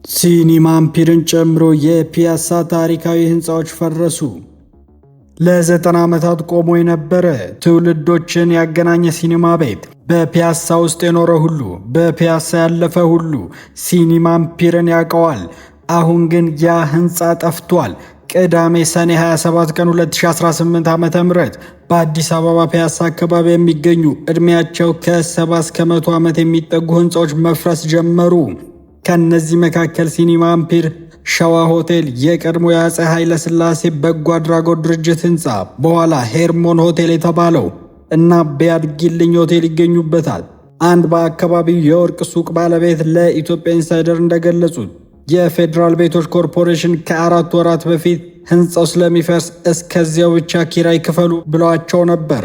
ሲኒማ አምፒርን ጨምሮ የፒያሳ ታሪካዊ ህንፃዎች ፈረሱ። ለ90 ዓመታት ቆሞ የነበረ ትውልዶችን ያገናኘ ሲኒማ ቤት በፒያሳ ውስጥ የኖረ ሁሉ በፒያሳ ያለፈ ሁሉ ሲኒማ አምፒርን ያውቀዋል። አሁን ግን ያ ህንፃ ጠፍቷል። ቅዳሜ ሰኔ 27 ቀን 2018 ዓ.ም በአዲስ አበባ ፒያሳ አካባቢ የሚገኙ ዕድሜያቸው ከ70 እስከ 100 ዓመት የሚጠጉ ህንፃዎች መፍረስ ጀመሩ። ከነዚህ መካከል ሲኒማ አምፒር፣ ሸዋ ሆቴል፣ የቀድሞ የአፄ ኃይለ ሥላሴ በጎ አድራጎት ድርጅት ህንፃ፣ በኋላ ሄርሞን ሆቴል የተባለው እና ቢያድጊልኝ ሆቴል ይገኙበታል። አንድ በአካባቢው የወርቅ ሱቅ ባለቤት ለኢትዮጵያ ኢንሳይደር እንደገለጹት የፌዴራል ቤቶች ኮርፖሬሽን ከ4 ወራት በፊት ህንፃው ስለሚፈርስ እስከዚያው ብቻ ኪራይ ክፈሉ ብለዋቸው ነበር።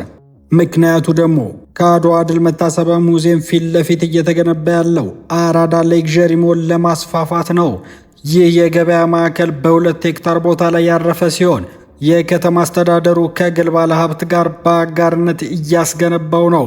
ምክንያቱ ደግሞ ከአድዋ ድል መታሰቢያ ሙዚየም ፊት ለፊት እየተገነባ ያለው አራዳ ሌክዠሪ ሞል ለማስፋፋት ነው። ይህ የገበያ ማዕከል በ2 ሄክታር ቦታ ላይ ያረፈ ሲሆን የከተማ አስተዳደሩ ከግል ባለሀብት ጋር በአጋርነት እያስገነባው ነው።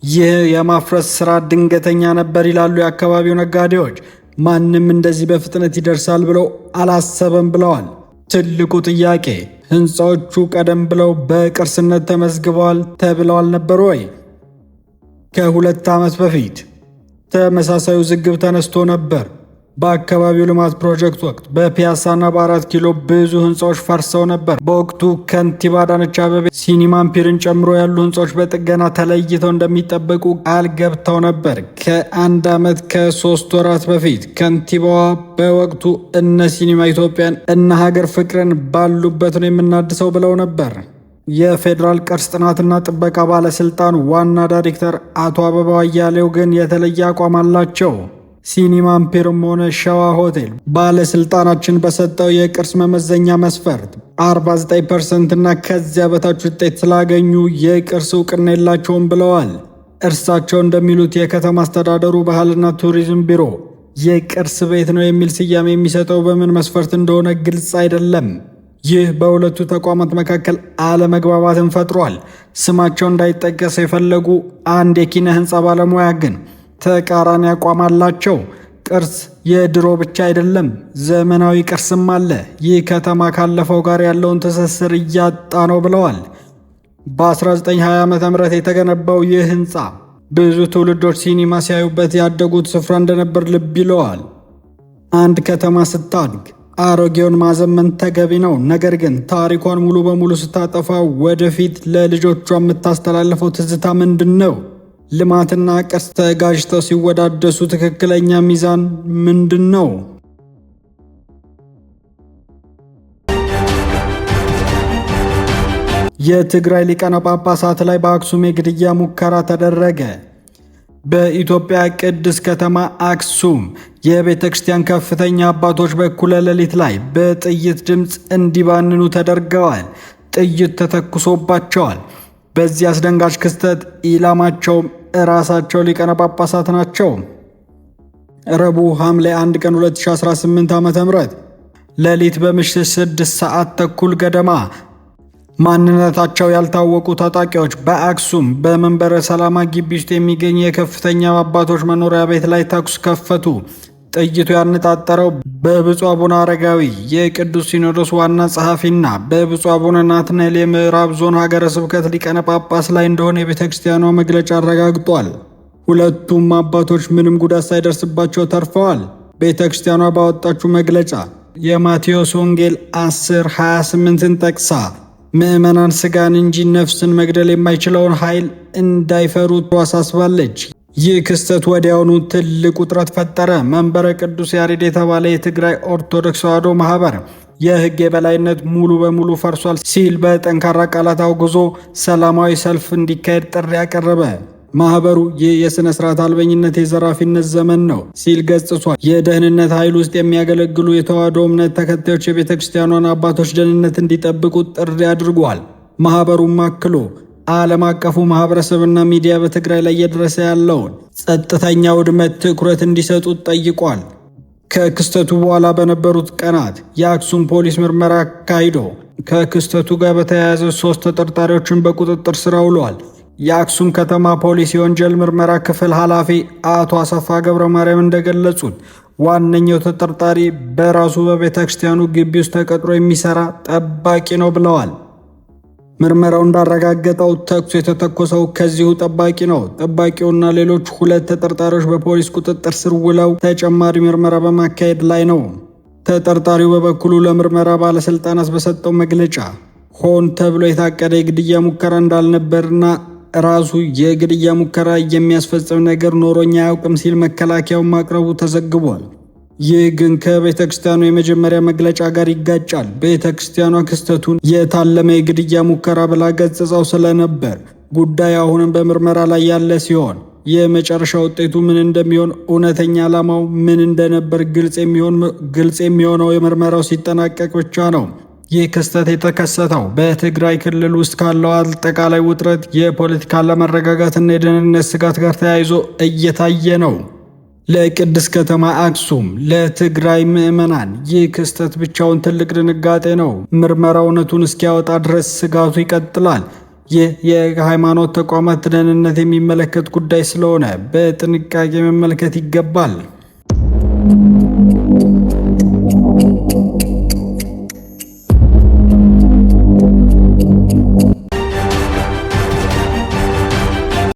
ይህ የማፍረስ ስራ ድንገተኛ ነበር ይላሉ የአካባቢው ነጋዴዎች። ማንም እንደዚህ በፍጥነት ይደርሳል ብለው አላሰበም ብለዋል። ትልቁ ጥያቄ ህንፃዎቹ ቀደም ብለው በቅርስነት ተመዝግበዋል ተብለው አልነበር ወይ? ከ2 ዓመት በፊት ተመሳሳዩ ውዝግብ ተነስቶ ነበር። በአካባቢው ልማት ፕሮጀክት ወቅት በፒያሳና በ4 ኪሎ ብዙ ህንፃዎች ፈርሰው ነበር። በወቅቱ ከንቲባ አዳነች አቤቤ ሲኒማ አምፒርን ጨምሮ ያሉ ህንፃዎች በጥገና ተለይተው እንደሚጠበቁ ቃል ገብተው ነበር። ከ1 ዓመት ከ3 ወራት በፊት ከንቲባዋ በወቅቱ እነ ሲኒማ ኢትዮጵያን እነ ሀገር ፍቅርን ባሉበት ነው የምናድሰው ብለው ነበር። የፌዴራል ቅርስ ጥናትና ጥበቃ ባለስልጣን ዋና ዳይሬክተር አቶ አበባው አያሌው ግን የተለየ አቋም አላቸው። ሲኒማ አምፒርም ሆነ ሸዋ ሆቴል ባለስልጣናችን በሰጠው የቅርስ መመዘኛ መስፈርት 49% እና ከዚያ በታች ውጤት ስላገኙ የቅርስ እውቅና የላቸውም ብለዋል። እርሳቸው እንደሚሉት የከተማ አስተዳደሩ ባህልና ቱሪዝም ቢሮ የቅርስ ቤት ነው የሚል ስያሜ የሚሰጠው በምን መስፈርት እንደሆነ ግልጽ አይደለም። ይህ በሁለቱ ተቋማት መካከል አለመግባባትን ፈጥሯል። ስማቸው እንዳይጠቀስ የፈለጉ አንድ የኪነ ህንፃ ባለሙያ ግን ተቃራኒ አቋም አላቸው። ቅርስ የድሮ ብቻ አይደለም፣ ዘመናዊ ቅርስም አለ። ይህ ከተማ ካለፈው ጋር ያለውን ትስስር እያጣ ነው ብለዋል። በ1920 ዓ.ም የተገነባው ይህ ህንፃ ብዙ ትውልዶች ሲኒማ ሲያዩበት ያደጉት ስፍራ እንደነበር ልብ ይለዋል። አንድ ከተማ ስታድግ አሮጌውን ማዘመን ተገቢ ነው። ነገር ግን ታሪኳን ሙሉ በሙሉ ስታጠፋ ወደፊት ለልጆቿ የምታስተላልፈው ትዝታ ምንድን ነው? ልማትና ቅርስ ተጋጅተው ሲወዳደሱ ትክክለኛ ሚዛን ምንድን ነው? የትግራይ ሊቃነ ጳጳሳት ላይ በአክሱም የግድያ ሙከራ ተደረገ። በኢትዮጵያ ቅድስት ከተማ አክሱም የቤተ ክርስቲያን ከፍተኛ አባቶች በኩለ ሌሊት ላይ በጥይት ድምፅ እንዲባንኑ ተደርገዋል። ጥይት ተተኩሶባቸዋል። በዚህ አስደንጋጭ ክስተት ኢላማቸውም ራሳቸው ሊቃነ ጳጳሳት ናቸው። ረቡዕ ሐምሌ 1 ቀን 2018 ዓ.ም ሌሊት በምሽት 6 ሰዓት ተኩል ገደማ ማንነታቸው ያልታወቁ ታጣቂዎች በአክሱም በመንበረ ሰላማ ግቢ ውስጥ የሚገኝ የከፍተኛ አባቶች መኖሪያ ቤት ላይ ተኩስ ከፈቱ። ጥይቱ ያነጣጠረው በብፁዕ አቡነ አረጋዊ የቅዱስ ሲኖዶስ ዋና ጸሐፊና በብፁዕ አቡነ ናትናኤል የምዕራብ ዞን ሀገረ ስብከት ሊቃነ ጳጳስ ላይ እንደሆነ የቤተ ክርስቲያኗ መግለጫ አረጋግጧል። ሁለቱም አባቶች ምንም ጉዳት ሳይደርስባቸው ተርፈዋል። ቤተ ክርስቲያኗ ባወጣችው መግለጫ የማቴዎስ ወንጌል 10:28ን ጠቅሳ ምዕመናን ስጋን እንጂ ነፍስን መግደል የማይችለውን ኃይል እንዳይፈሩ አሳስባለች። ይህ ክስተት ወዲያውኑ ትልቅ ውጥረት ፈጠረ። መንበረ ቅዱስ ያሬድ የተባለ የትግራይ ኦርቶዶክስ ተዋሕዶ ማህበር የሕግ የበላይነት ሙሉ በሙሉ ፈርሷል ሲል በጠንካራ ቃላት አውግዞ ሰላማዊ ሰልፍ እንዲካሄድ ጥሪ ያቀረበ። ማህበሩ ይህ የሥነ ሥርዓት አልበኝነት የዘራፊነት ዘመን ነው ሲል ገጽጿል። የደህንነት ኃይል ውስጥ የሚያገለግሉ የተዋሕዶ እምነት ተከታዮች የቤተ ክርስቲያኗን አባቶች ደህንነት እንዲጠብቁ ጥሪ አድርጓል። ማህበሩም አክሎ ዓለም አቀፉ ማህበረሰብና ሚዲያ በትግራይ ላይ እየደረሰ ያለውን ጸጥተኛ ውድመት ትኩረት እንዲሰጡት ጠይቋል። ከክስተቱ በኋላ በነበሩት ቀናት የአክሱም ፖሊስ ምርመራ አካሂዶ ከክስተቱ ጋር በተያያዘ 3 ተጠርጣሪዎችን በቁጥጥር ስር አውለዋል። የአክሱም ከተማ ፖሊስ የወንጀል ምርመራ ክፍል ኃላፊ አቶ አሰፋ ገብረ ማርያም እንደገለጹት ዋነኛው ተጠርጣሪ በራሱ በቤተ ክርስቲያኑ ግቢ ውስጥ ተቀጥሮ የሚሰራ ጠባቂ ነው ብለዋል። ምርመራው እንዳረጋገጠው ተኩስ የተተኮሰው ከዚሁ ጠባቂ ነው። ጠባቂውና ሌሎች 2 ተጠርጣሪዎች በፖሊስ ቁጥጥር ስር ውለው ተጨማሪ ምርመራ በማካሄድ ላይ ነው። ተጠርጣሪው በበኩሉ ለምርመራ ባለስልጣናት በሰጠው መግለጫ ሆን ተብሎ የታቀደ የግድያ ሙከራ እንዳልነበርና ራሱ የግድያ ሙከራ የሚያስፈጽም ነገር ኖሮኝ አያውቅም ሲል መከላከያውን ማቅረቡ ተዘግቧል። ይህ ግን ከቤተ ክርስቲያኑ የመጀመሪያ መግለጫ ጋር ይጋጫል። ቤተ ክርስቲያኗ ክስተቱን የታለመ የግድያ ሙከራ ብላ ገጽጻው ስለነበር ጉዳዩ አሁንም በምርመራ ላይ ያለ ሲሆን የመጨረሻ ውጤቱ ምን እንደሚሆን፣ እውነተኛ ዓላማው ምን እንደነበር ግልጽ የሚሆነው የምርመራው ሲጠናቀቅ ብቻ ነው። ይህ ክስተት የተከሰተው በትግራይ ክልል ውስጥ ካለው አጠቃላይ ውጥረት፣ የፖለቲካ አለመረጋጋትና የደህንነት ስጋት ጋር ተያይዞ እየታየ ነው። ለቅድስት ከተማ አክሱም፣ ለትግራይ ምዕመናን ይህ ክስተት ብቻውን ትልቅ ድንጋጤ ነው። ምርመራው እውነቱን እስኪያወጣ ድረስ ስጋቱ ይቀጥላል። ይህ የሃይማኖት ተቋማት ደህንነት የሚመለከት ጉዳይ ስለሆነ በጥንቃቄ መመልከት ይገባል።